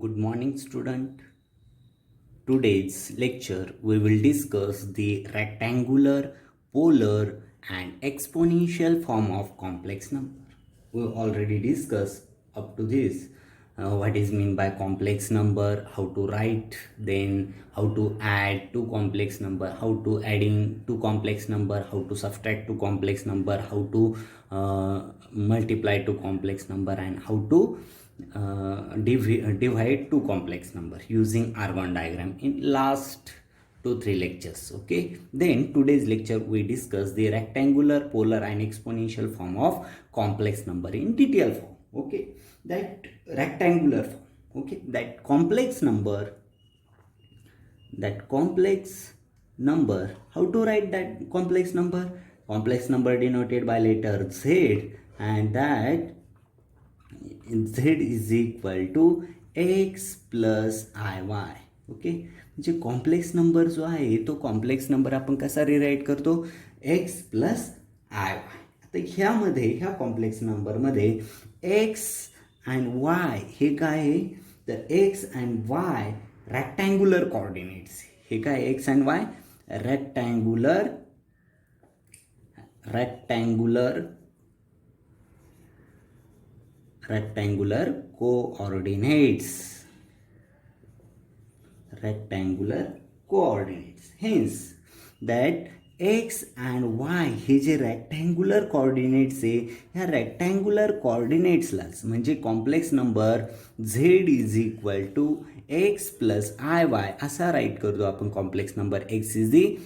Good morning, student. Today's lecture we will discuss the rectangular, polar, and exponential form of complex number. We already discussed up to this what is mean by complex number, how to write, then how to add two complex number, how to adding two complex number, how to subtract two complex number, how to multiply two complex number, and how to divide two complex number using Argand diagram in last 2-3 lectures. Okay, then today's lecture we discuss the rectangular, polar, and exponential form of complex number in detail form. Okay, that rectangular form, okay, that complex number, how to write that complex number denoted by letter Z, and that z is equal to x plus iy. Okay, म्हणजे complex number जो आहे तो complex number आपण कसा rewrite करतो, x plus i Y. आता ह्या complex नंबरमध्ये एक्स अँड वाय हे काय आहे, तर x and Y rectangular coordinates. हे काय x and Y rectangular coordinates. Hence that x and y हे जे रेक्टँग्युलर कोऑर्डिनेट्स आहे, ह्या रेक्टँग्युलर कोऑर्डिनेट्सलाच म्हणजे complex number z is equal to x plus i y असा राईट करतो आपण. Complex number x is the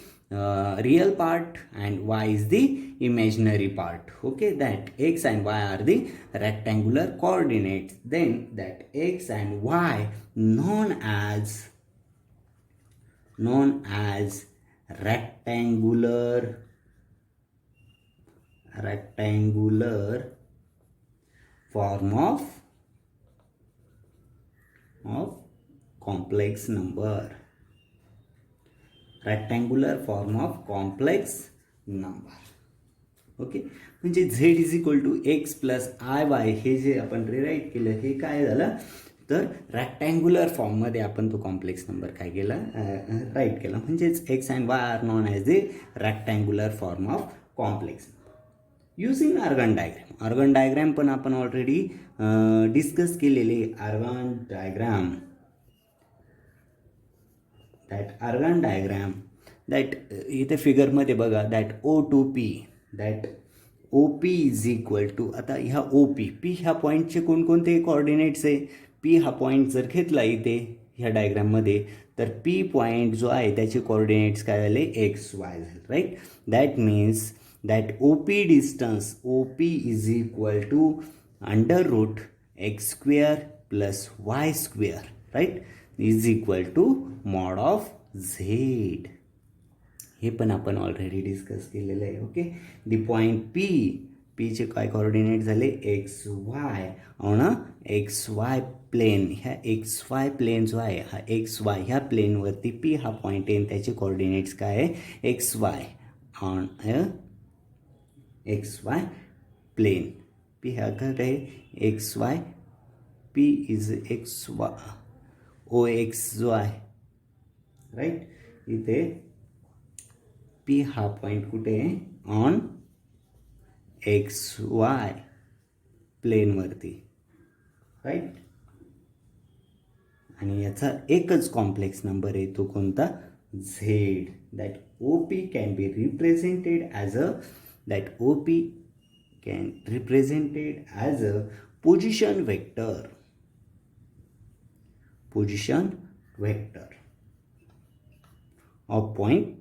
real part and y is the imaginary part. Okay, that x and y are the rectangular coordinates. Then that x and y known as rectangular form of complex number. Rectangular form of complex number. Okay, म्हणजे z is equal to x plus i y हे जे आपण rewrite केलं हे काय झालं, तर rectangular फॉर्ममध्ये आपण तो कॉम्प्लेक्स नंबर काय केला, राईट केला. म्हणजेच x and y are known as a rectangular form of complex number using Argand diagram. Argand diagram पण आपण ऑलरेडी डिस्कस केलेले. Argand diagram, that argon diagram, that इथे फिगरमध्ये बघा, that O to P, that OP is equal to, आता ह्या OP P ह्या पॉईंटचे कोणकोणते कोऑर्डिनेट्स आहे. P हा पॉईंट जर घेतला इथे ह्या डायग्राममध्ये, तर P पॉईंट जो आहे त्याचे कोऑर्डिनेट्स काय झाले, एक्स वाय झाले. Right, that means that OP distance OP is equal to under root x square plus y square, right, is equal to mod of z. हे पण आपण ऑलरेडी डिस्कस केलेलं आहे. ओके, दी पॉईंट पीचे काय coordinate झाले, x y on x y plain. ह्या x y plain जो आहे, हा एक्स वाय ह्या प्लेनवरती पी हा पॉईंट आहे, त्याचे कोऑर्डिनेट्स काय आहे, x y on x y plane. P हा काय आहे, x y, P is x y O x जो आहे, राईट, इथे पी हा पॉईंट कुठे आहे, ऑन एक्स वाय प्लेनवरती, राईट. आणि याचा एकच कॉम्प्लेक्स नंबर आहे, तो कोणता, z. That O P can be represented as a position vector of point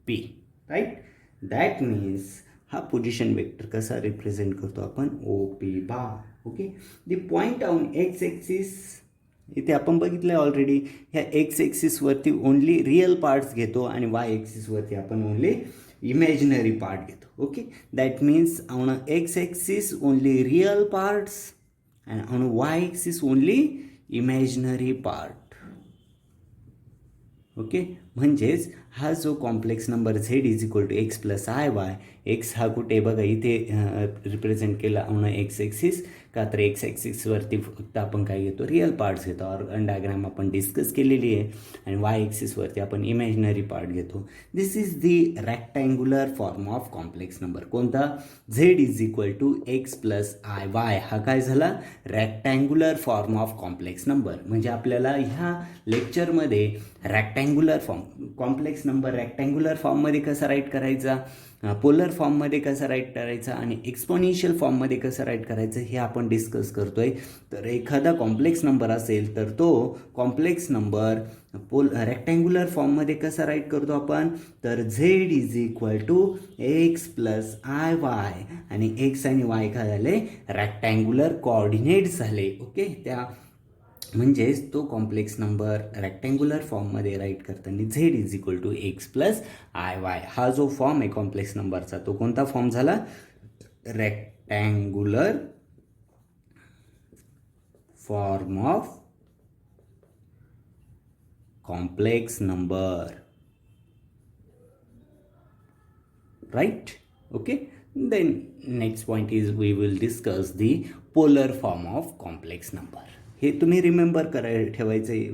P, right. That means हा पोझिशन वेक्टर कसा रिप्रेझेंट करतो आपण, OP bar. Okay, the point on x axis इथे आपण बघितलं ऑलरेडी. ह्या एक्स एक्सिसवरती ओनली रिअल पार्ट्स घेतो आणि वाय एक्सिसवरती आपण ओनली इमॅजिनरी पार्ट घेतो. Okay, that means on x axis only real parts and on y-axis only imaginary part. Okay, म्हणजेच हा जो complex number z is equal to x plus i y, x हा कुठे बघा इथे रिप्रेझेंट केला on x axis, का तर एक्स ॲक्सिसवरती फक्त आपण काय घेतो, रिअल पार्ट्स घेतो. ऑर्गन डायग्राम आपण डिस्कस केलेली आहे आणि वाय ॲक्सिसवरती आपण इमॅजिनरी पार्ट घेतो. This is the rectangular form of complex number. कोणता? Z is equal to x plus i y. हा काय झाला? Rectangular form of complex number. म्हणजे आपल्याला ह्या लेक्चरमध्ये rectangular form, complex number rectangular फॉर्ममध्ये कसा राईट करायचा, पोलर फॉर्ममध्ये कसं राईट करायचं आणि एक्सपोनेन्शियल फॉर्ममध्ये कसं राईट करायचं हे आपण डिस्कस करतोय. तर एखादा कॉम्प्लेक्स नंबर असेल तर तो कॉम्प्लेक्स नंबर रेक्टँग्युलर फॉर्ममध्ये कसा राईट करतो आपण, तर z is equal to x plus i y. आणि एक्स आणि वाय काय झाले? रेक्टँग्युलर कोऑर्डिनेट्स झाले. ओके, त्या म्हणजेच तो कॉम्प्लेक्स नंबर रेक्टँग्युलर फॉर्ममध्ये राईट करताना z is equal to x plus i y. हा जो फॉर्म आहे कॉम्प्लेक्स नंबरचा तो कोणता फॉर्म झाला? Rectangular form of complex number. Right? Okay. Then next point is we will discuss the polar form of complex number. हे तुम्ही remember ठेवायचं आहे,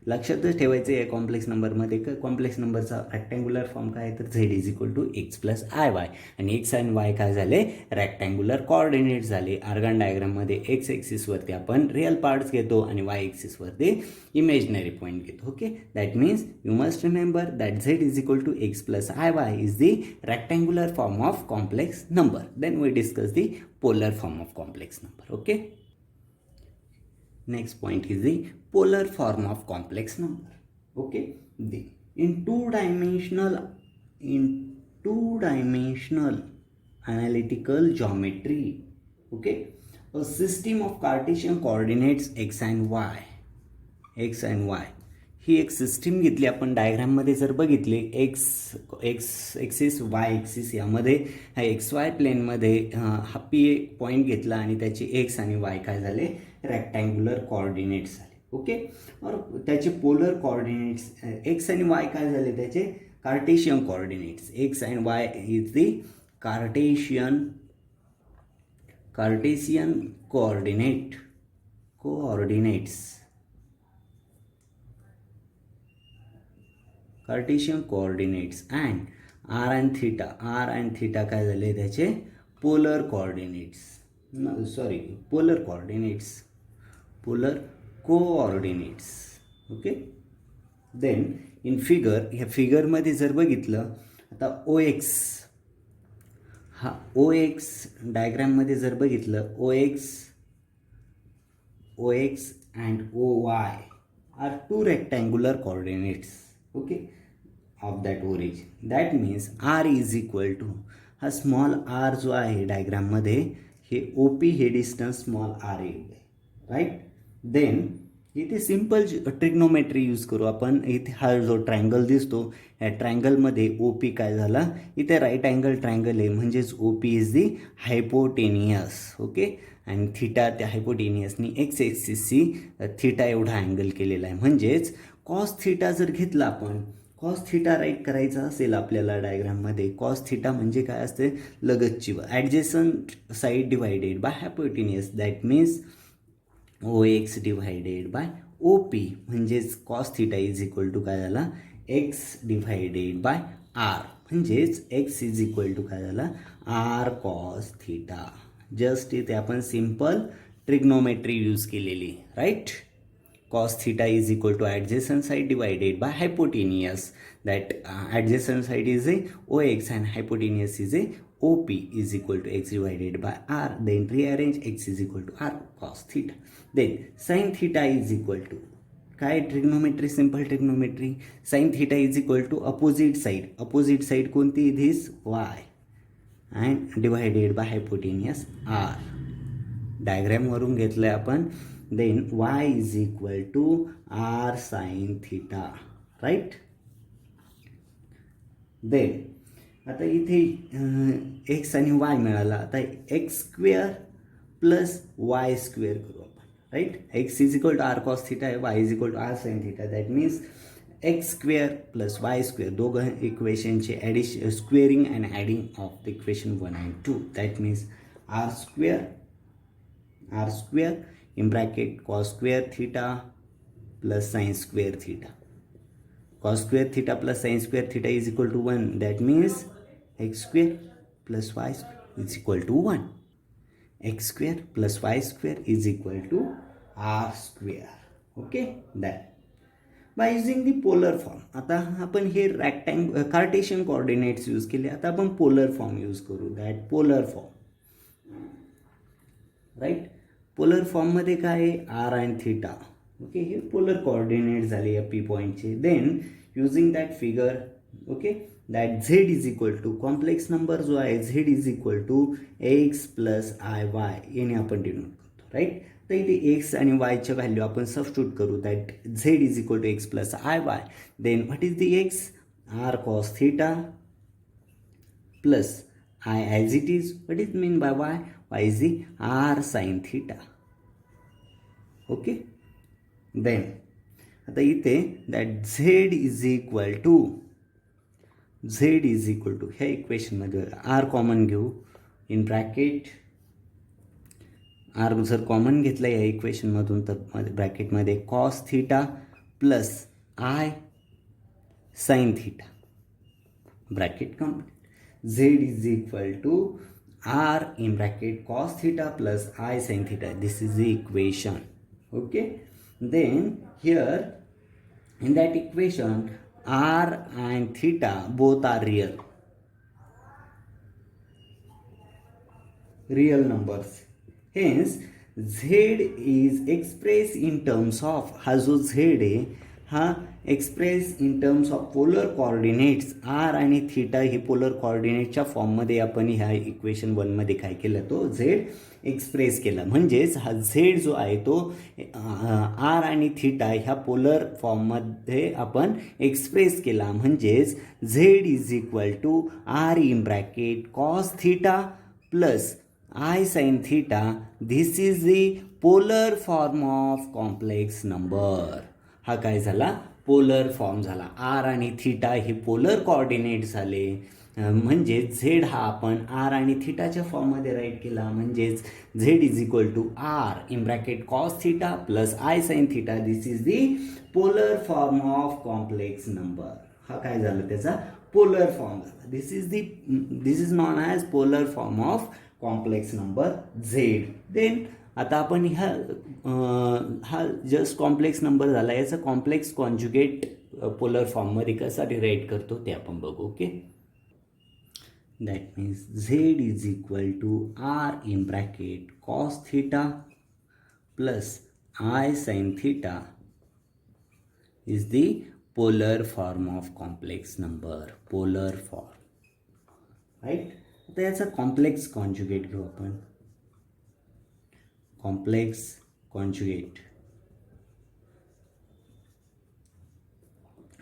लक्षातच ठेवायचं आहे. कॉम्प्लेक्स नंबरमध्ये कॉम्प्लेक्स नंबरचा रेक्टँग्युलर फॉर्म काय आहे, तर z is equal to x plus i y. आणि एक्स आणि वाय काय झाले? रेक्टँग्युलर कोऑर्डिनेट झाले. आर्गन डायग्राममध्ये एक्स ॲक्सिसवरती आपण रिअल पार्ट्स घेतो आणि वाय ॲक्सिसवरती इमेजनरी पॉईंट घेतो. Okay, that means you must remember that z is equal to x plus i y is the rectangular form of complex number. Then we discuss the polar form of complex number. Okay. Next point is the polar form of complex number. Okay, in two-dimensional analytical geometry, okay, a system of Cartesian coordinates x and y. ही एक system घेतली आपण. डायग्राममध्ये जर बघितले x axis Y axis, यामध्ये ह्या x Y प्लेनमध्ये हा पी एक पॉईंट घेतला आणि त्याचे एक्स आणि वाय काय झाले? रेक्टँग्युलर कोऑर्डिनेट्स झाले. ओके. और त्याचे पोलर कोऑर्डिनेट्स एक्स आणि वाय काय झाले? त्याचे Cartesian coordinates. X and y is the Cartesian coordinates and r and theta काय झाले? त्याचे polar coordinates. Okay. Then in figure, ह्या फिगरमध्ये जर बघितलं आता ओ एक्स डायग्राममध्ये जर बघितलं o x and o y are two rectangular coordinates. Okay, of that origin. That means r is equal to, हा स्मॉल आर जो आहे डायग्राममध्ये, हे ओ पी हे डिस्टन्स स्मॉल आर आहे. राईट? देन इथे सिम्पल ट्रिग्नोमेट्री यूज करू आपण. इथे हा जो ट्रायंगल दिसतो, ह्या ट्रायंगलमध्ये ओ पी काय झाला? इथे राईट अँगल ट्रायंगल आहे, म्हणजेच O P is the hypotenuse. Okay. आणि थिटा, त्या हायपोटेनियसनी एक्स एक्सिसशी थिटा एवढा अँगल केलेला आहे. म्हणजेच कॉस थिटा जर घेतला आपण, कॉस थिटा राईट करायचा असेल आपल्याला डायग्राममध्ये, कॉस थिटा म्हणजे काय असते? लगतची adjacent side divided by hypotenuse. That means o x divided by o p. म्हणजेच cos theta is equal to काय झाला? X divided by r. म्हणजेच एक्स इज इक्वल टू काय झाला? R cos theta. जस्ट इथे आपण सिम्पल ट्रिग्नोमेट्री यूज केलेली. Right? cos theta is equal to adjacent side divided by hypotenuse. That adjacent side is a OX and hypotenuse is a OP is equal to x divided by r. Then rearrange x is equal to r cos theta. Then sin theta is equal to काय? Trigonometry, simple trigonometry. sin theta is equal to opposite side कोणती? this y and divided by hypotenuse r. डायग्रामवरून घेतलं आहे आपण. Then y is equal to r sin theta. Right? Then आता इथे x आणि y मिळाला. आता x square plus y square करू आपण. Right? X is equal to r cos theta आहे, y is equal to r sine theta. That means x square plus y square, दोघं इक्वेशनचे squaring and adding of the equation 1 and 2. That means r square r square in bracket cos square theta plus sin square theta. Cos square theta plus sin square theta is equal to 1. That means x square plus y square is equal to 1. X square plus y square is equal to r square. Okay, that. By using the polar form. आता आपण हे Cartesian coordinates use केले. आता आपण polar form use करू. That polar form, right. Polar फॉर्ममध्ये काय आहे, आर अँड थिटा. ओके, हे पोलर कोऑर्डिनेट झाले या पी पॉईंटचे. Then using that figure, okay, that z is equal to complex number जो आहे z is equal to x plus i y याने आपण डिनोट करतो, राईट. तर इथे एक्स आणि वायच्या व्हॅल्यू आपण सबस्टिट्यूट करू. That z is equal to x plus i y. Then what is the x, r cos theta plus i as it is. What is mean by y, y is the r sine theta. Okay, then आता इथे that z is equal to ह्या इक्वेशनमध्ये r common घेऊ. In bracket r जर common घेतला या इक्वेशनमधून तर ब्रॅकेटमध्ये cos theta plus i sine theta bracket complete. Z is equal to r in bracket cos theta plus i sine theta. This is the equation. Okay, then here in that equation r and theta both are real numbers. Hence z is expressed in terms of, हा जो z आहे हा express in terms of polar coordinates. R आणि theta हे polar कोऑर्डिनेटच्या फॉर्ममध्ये आपण ह्या इक्वेशन 1मध्ये काय केलं, तो झेड एक्सप्रेस केला. म्हणजेच हा झेड जो आहे तो आर आणि थिटा ह्या पोलर फॉर्ममध्ये आपण एक्सप्रेस केला. म्हणजेच z is equal to r in bracket cos theta plus i sine theta. This is the polar form of complex number. हा काय झाला, पोलर फॉर्म झाला. आर आणि थिटा हे पोलर कोऑर्डिनेट झाले. म्हणजेच झेड हा आपण आर आणि थिटाच्या फॉर्ममध्ये राईट केला. म्हणजेच z is equal to r in bracket cos theta plus i sine theta. This is the polar form of complex number. हा काय झालं, त्याचा पोलर फॉर्म झाला. This is known as polar form of complex number z. Then आता आपण हा just complex number झाला, याचा कॉम्प्लेक्स कॉन्जुगेट पोलर फॉर्ममध्ये कसा डिराईट करतो ते आपण बघू. Okay, that means z is equal to r in bracket cos theta plus i sine theta is the polar form of complex number. Polar form, right. आता याचा कॉम्प्लेक्स कॉन्जुगेट घेऊ आपण. Complex conjugate.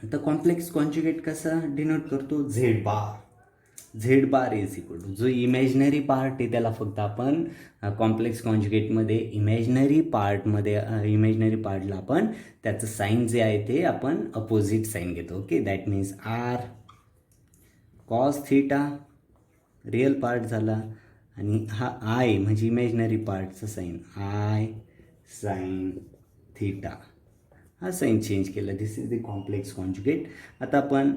आता कॉम्प्लेक्स कॉन्जुगेट कसा denote करतो, z bar. Z bar is equal to, जो imaginary part आहे त्याला फक्त आपण कॉम्प्लेक्स कॉन्जुगेटमध्ये इमॅजिनरी पार्टला आपण त्याचं साईन जे आहे ते आपण अपोजिट साईन घेतो. Okay, that means r cos theta real part झाला आणि हा आय म्हणजे इमॅजिनरी पार्टचा साईन आय साइन थिटा. हा साईन चेंज केला. This is the complex conjugate. आता आपण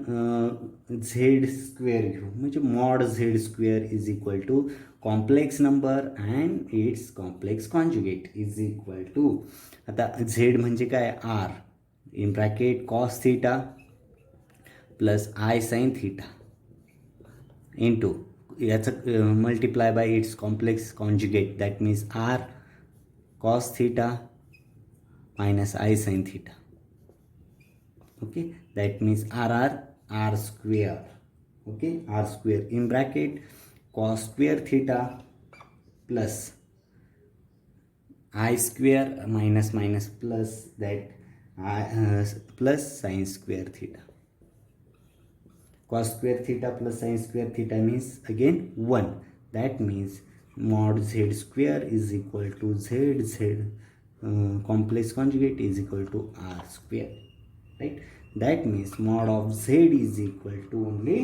झेड स्क्वेअर घेऊ. म्हणजे mod z square is equal to complex number and its complex conjugate is equal to. आता झेड म्हणजे काय, r in bracket cos theta plus i sine theta into याचं multiply by its complex conjugate. That means r cos theta minus i sine theta. Okay, that means r square. Okay, r square in bracket cos square theta plus i square minus minus plus that plus sine square theta. Cos square theta plus sin square theta means again 1. That means mod z square is equal to z complex conjugate is equal to r square, right? That means mod of z is equal to only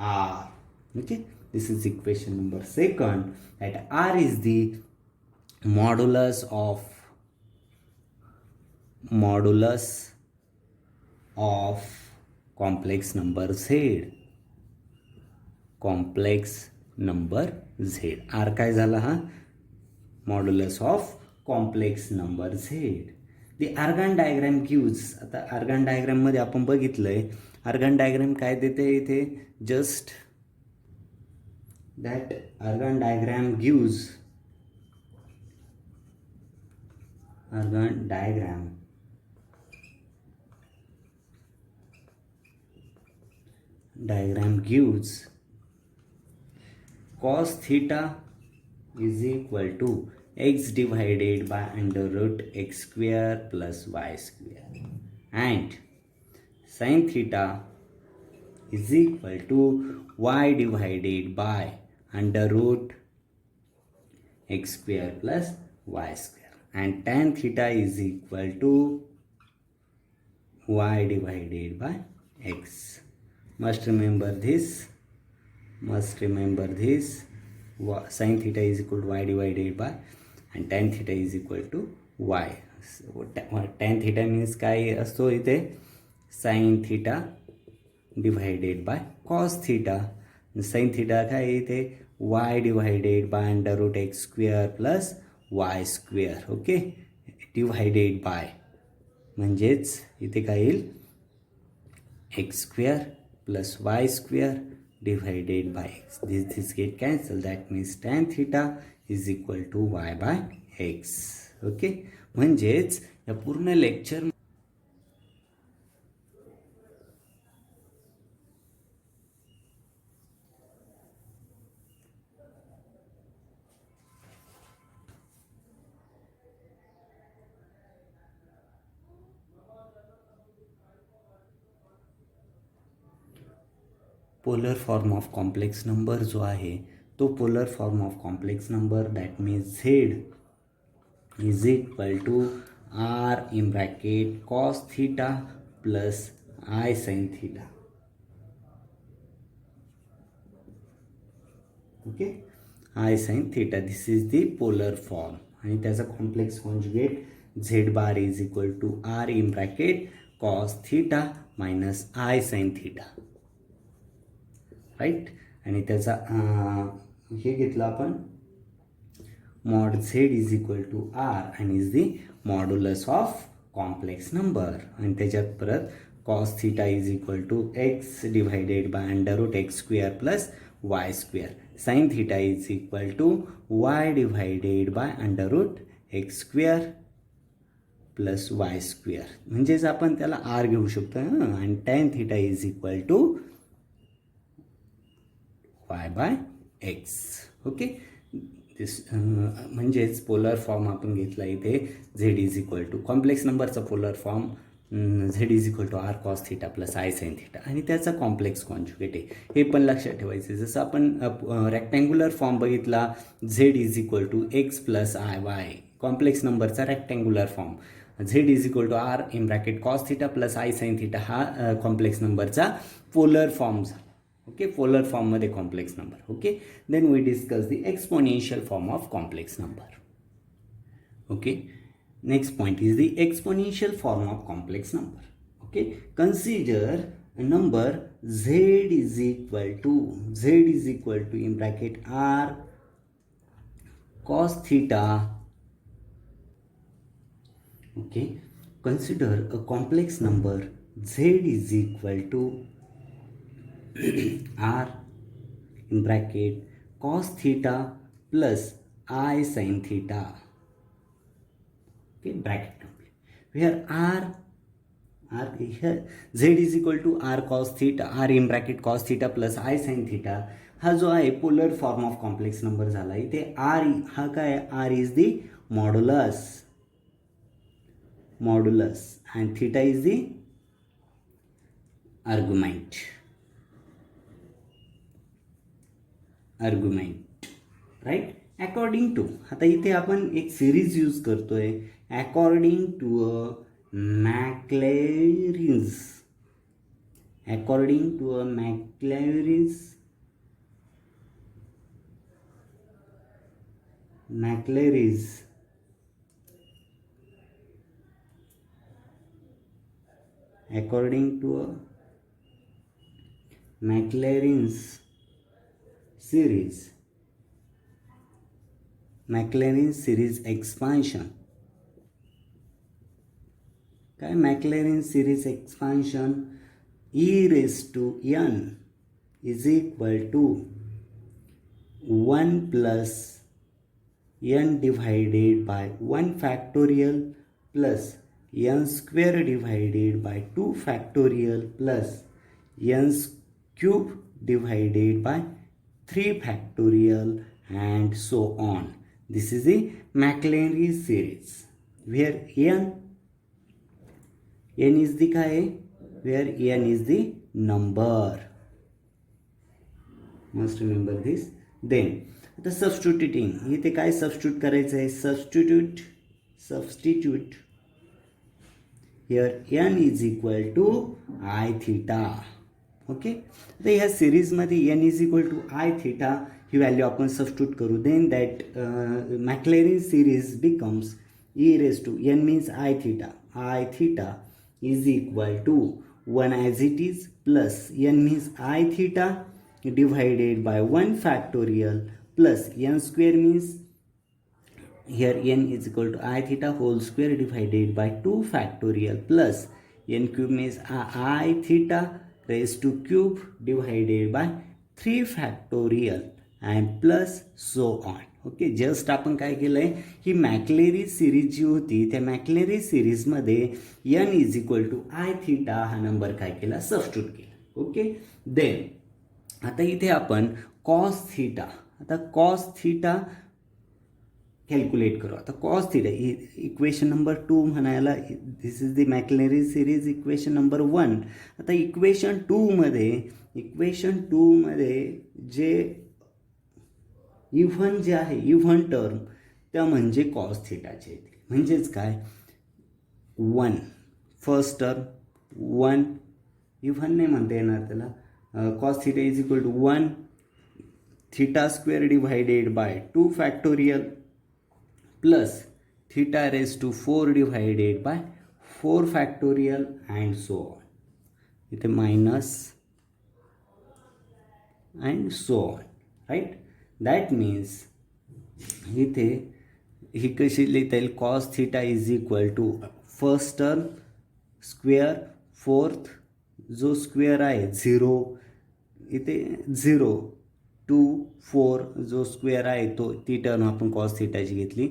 r. Okay, this is equation number 2. That r is the modulus of complex number z, complex number z. R काय झाला हा? Modulus of complex number z. The Argand diagram gives. आता Argand डायग्रॅममध्ये आपण बघितलंय, Argand diagram काय देते इथे, just that Argand diagram gives, Argand diagram gives cos theta is equal to x divided by under root x square plus y square, and sin theta is equal to y divided by under root x square plus y square, and tan theta is equal to y divided by x. Must remember this. Sin theta is equal to y divided by, and tan theta is equal to y. So, tan theta means काय असतो इथे, sin theta divided by cos theta. sin theta काय इथे y divided by under root x square plus y square. Okay, divided by म्हणजेच इथे काय येईल, x square plus y square divided by x. This get cancelled. That means tan theta is equal to y by x. Okay, म्हणजेच या पूर्ण lecture polar form of complex number जो आहे तो polar form of complex number, that means z is equal to r in bracket cos theta plus i sine theta. Okay, i sine theta, this is the polar form. आणि त्याचा complex conjugate z bar is equal to r in bracket cos theta minus i sine theta. Right, आणि त्याचा हे घेतलं आपण mod z is equal to r आणि is the modulus of complex number. आणि त्याच्यात परत cos theta is equal to x divided by under root x square plus y square. Sine theta is equal to y divided by under root x square plus y square. म्हणजेच आपण त्याला r घेऊ शकतो. आणि tan theta is equal to y by x. Okay, this म्हणजेच polar form आपण घेतला इथे z is equal to complex नंबरचा polar form z is equal to r cos theta plus i sine theta, आणि त्याचा कॉम्प्लेक्स कॉन्जुगेट आहे. हे पण लक्षात ठेवायचं. जसं आपण रेक्टँग्युलर फॉर्म बघितला z is equal to x plus i y, complex नंबरचा rectangular form. z is equal to r in bracket cos theta plus i sine theta हा कॉम्प्लेक्स नंबरचा पोलर फॉर्म झाला. ओके, पोलर फॉर्ममध्ये complex number. Okay, then we discuss the exponential form of complex number. Okay, next point is the exponential form of complex number. Okay, consider number z is equal to in bracket r cos theta. Okay, consider a complex number z is equal to r in bracket cos theta plus I sin theta. Okay, bracket complete. Where r here z is equal to r cos theta, r in bracket cos theta plus I sin theta हा जो आहे polar form of complex number झाला. इथे r हा काय, r is the modulus and theta is the argument. Right, according to. आता इथे आपण एक सिरीज यूज करतोय, according to a Maclaurin's according to a Maclaurin's series expansion. काय Maclaurin series expansion e raised to n is equal to 1 plus n divided by 1 factorial plus n square divided by 2 factorial plus n cube divided by 3 factorial and so on. This is the Maclaurin series where n is the काय, where n is the number. Must remember this. Then आता substituting, इथे काय substitute करायचं आहे, substitute here n is equal to i theta. Okay, आता ह्या सिरीजमध्ये n is equal to i theta ही व्हॅल्यू आपण सबस्टिट्यूट करू. Then that Maclaurin series becomes e raise to n means i theta is equal to 1 as it is plus n means I theta divided by 1 factorial plus n square means here n is equal to I theta whole square divided by 2 factorial plus n cube means I theta raised to cube divided by 3 factorial and plus so on. Okay, just आपण काय केलं आहे, ही मॅक्लेरी series जी होती त्या Maclaurin सिरीजमध्ये n is equal to i theta हा number काय केला, सबस्टिट्यूट केला. ओके, देन आता इथे आपण कॉस थिटा, आता कॉस थिटा कॅल्क्युलेट करू. आता कॉस थिटा इक्वेशन नंबर 2 म्हणायला, this is the Maclaurin series equation number 1. आता इक्वेशन 2 मध्ये जे इव्हन जे आहे, इव्हन टर्म त्या म्हणजे कॉस थिटाचे येतील. म्हणजेच काय, 1 फर्स्ट टर्म 1 इव्हन नाही म्हणता येणार त्याला. Cos theta is equal to 1 theta square divided by 2 factorial plus theta raise to 4 divided by 4 factorial and so on. इथे minus and so on, right. That means इथे ही कशी लिहिता येईल, cos theta is equal to first term square, fourth जो square आहे 0, इथे 0 2 4 जो स्क्वेअर आहे तो ती टर्म आपण कॉस थिटाची घेतली.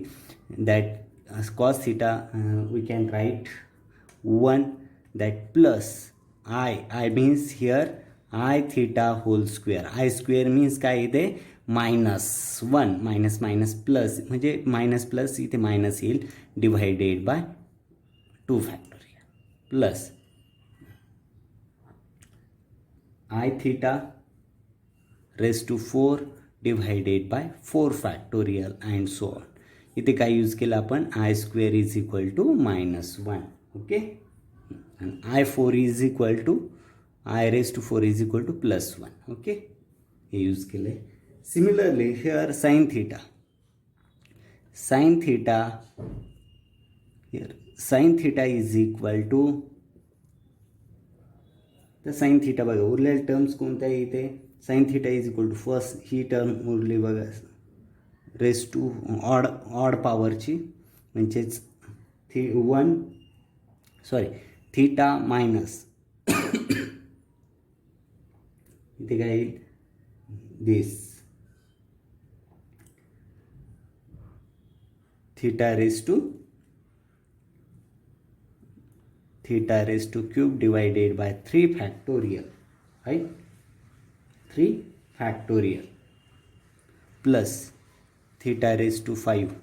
That cos theta we can write 1 that plus i means here i theta whole square. I square means काय, इथे -1 मायनस प्लस म्हणजे मायनस प्लस इथे मायनस येईल divided by 2 factorial plus i theta raise to 4 divided by 4 factorial and so on. इथे काय use केलं आपण, i square is equal to -1. Okay, आणि I4 is equal to i raise to 4 is equal to +1. Okay, हे use केलं आहे. Similarly, here sin theta, here sin theta is equal to, तर sin theta बघा उरलेल्या terms कोणत्या आहे इथे, sin theta is equal to first he term उरली बघा रेस टू ऑड पॉवरची, म्हणजेच थिटा मायनस इथे काय येईल, दिस theta raised to cube divided by 3 factorial, right, 3 factorial plus theta raised to 5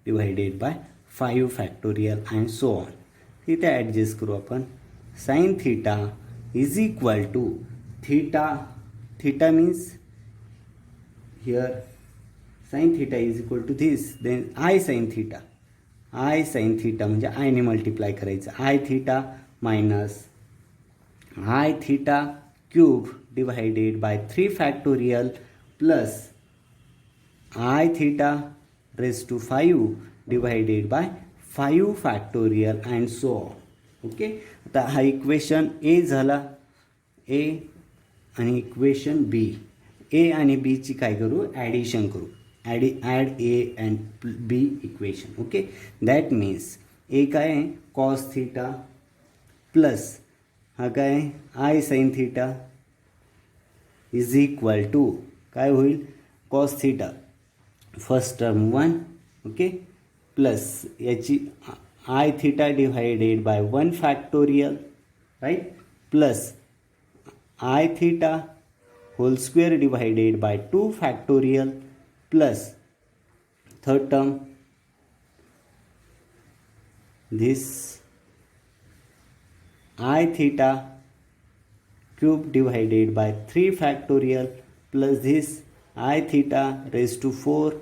divided by 5 factorial and so on. इथे adjust करू आपण. sin theta is equal to theta means here sin theta is equal to this, then I sin theta म्हणजे I ने multiply करायचं, I theta minus I theta cube divided by 3 factorial plus I theta raise to 5 divided by 5 factorial and so on. Okay. आता हा equation ए झाला, ए आणि equation बी. ए आणि बीची काय करू, ॲडिशन करू. Add a and b equation. Okay. That means a काय आहे, कॉस थीटा प्लस हा काय i sine theta is equal to काय होईल, cos theta first term 1, okay, plus याची i theta divided by 1 factorial, right, plus i theta whole square divided by 2 factorial, plus third term this I theta cube divided by 3 factorial plus this I theta raised to 4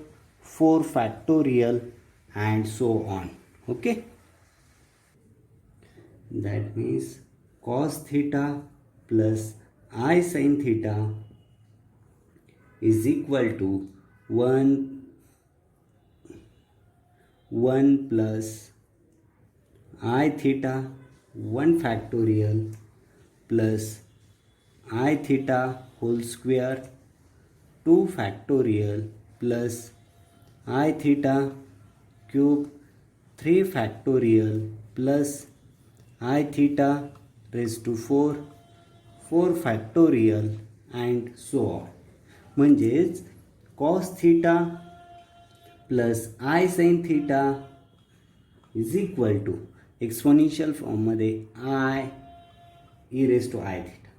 factorial and so on. Okay, that means cos theta plus I sin theta is equal to 1 plus I theta 1 factorial plus I theta whole square 2 factorial plus I theta cube 3 factorial plus I theta raised to 4 factorial and so on. म्हणजेच cos theta plus I sin theta is equal to exponential फॉर्ममध्ये i e raise to i theta,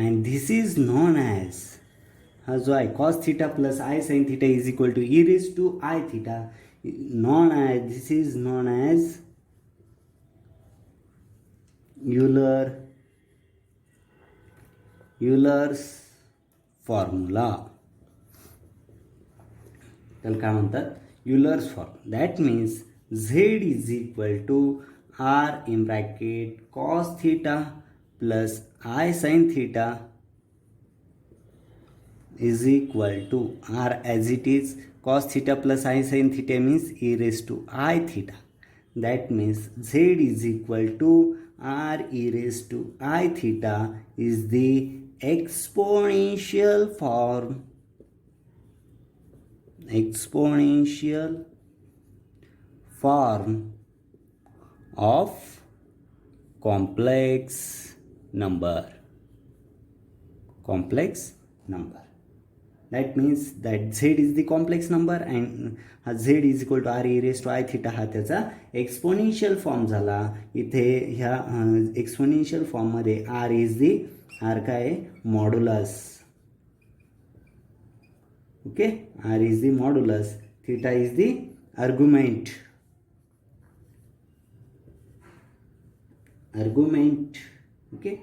and this is known as, हा जो आहे cos theta plus i sine theta is equal to e raise to i theta, known as, this is known as Euler's formula. त्याला काय म्हणतात, Euler's form. That means Z is equal to R in bracket cos theta plus I sin theta is equal to R as it is. Cos theta plus I sin theta means e raised to I theta. That means Z is equal to R e raised to I theta is the exponential form of complex number. That means that z is the complex number and z is equal to r e raised to I theta हा त्याचा exponential form झाला. इथे ह्या exponential फॉर्ममध्ये r is the r काय modulus. Okay, r is the modulus, theta is the argument. Okay,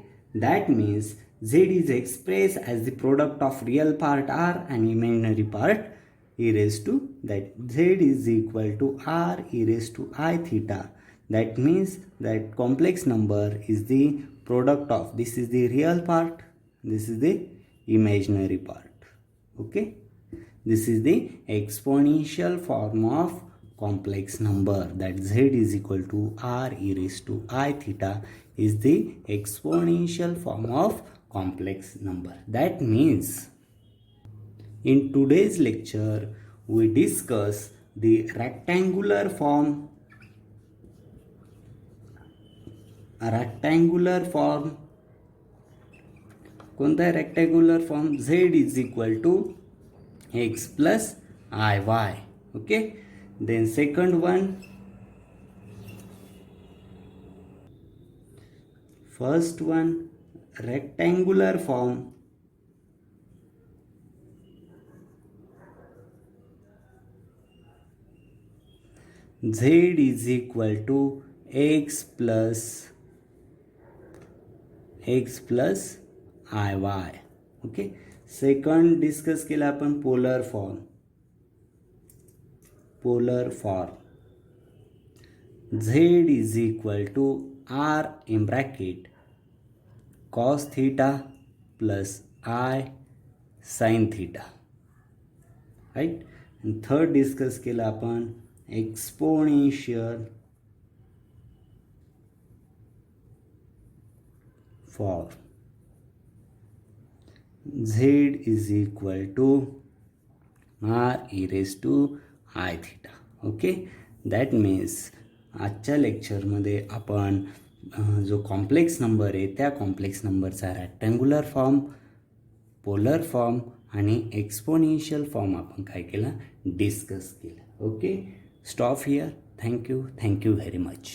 that means z is expressed as the product of real part r and imaginary part e raised to, that z is equal to r e raised to I theta. That means that complex number is the product of, this is the real part, this is the imaginary part. Okay, this is the exponential form of complex number, that z is equal to r e raised to I theta is the exponential form of complex number. That means in today's lecture we discuss the rectangular form. कोणता आहे rectangular form, z is equal to x plus iy. Okay, then second one, first one rectangular form, z is equal to x plus iy. Okay, second discuss केला आपण polar form. z is equal to r in bracket cos theta plus I sin theta, right. and third discuss केला आपण exponential for z is equal to r e raised to I theta. Okay, that means आजच्या लेक्चरमध्ये आपण जो complex number आहे त्या complex नंबरचा rectangular form, polar form आणि एक्सपोनेन्शियल फॉर्म आपण काय केला, डिस्कस केला. Okay, stop here. Thank you very much.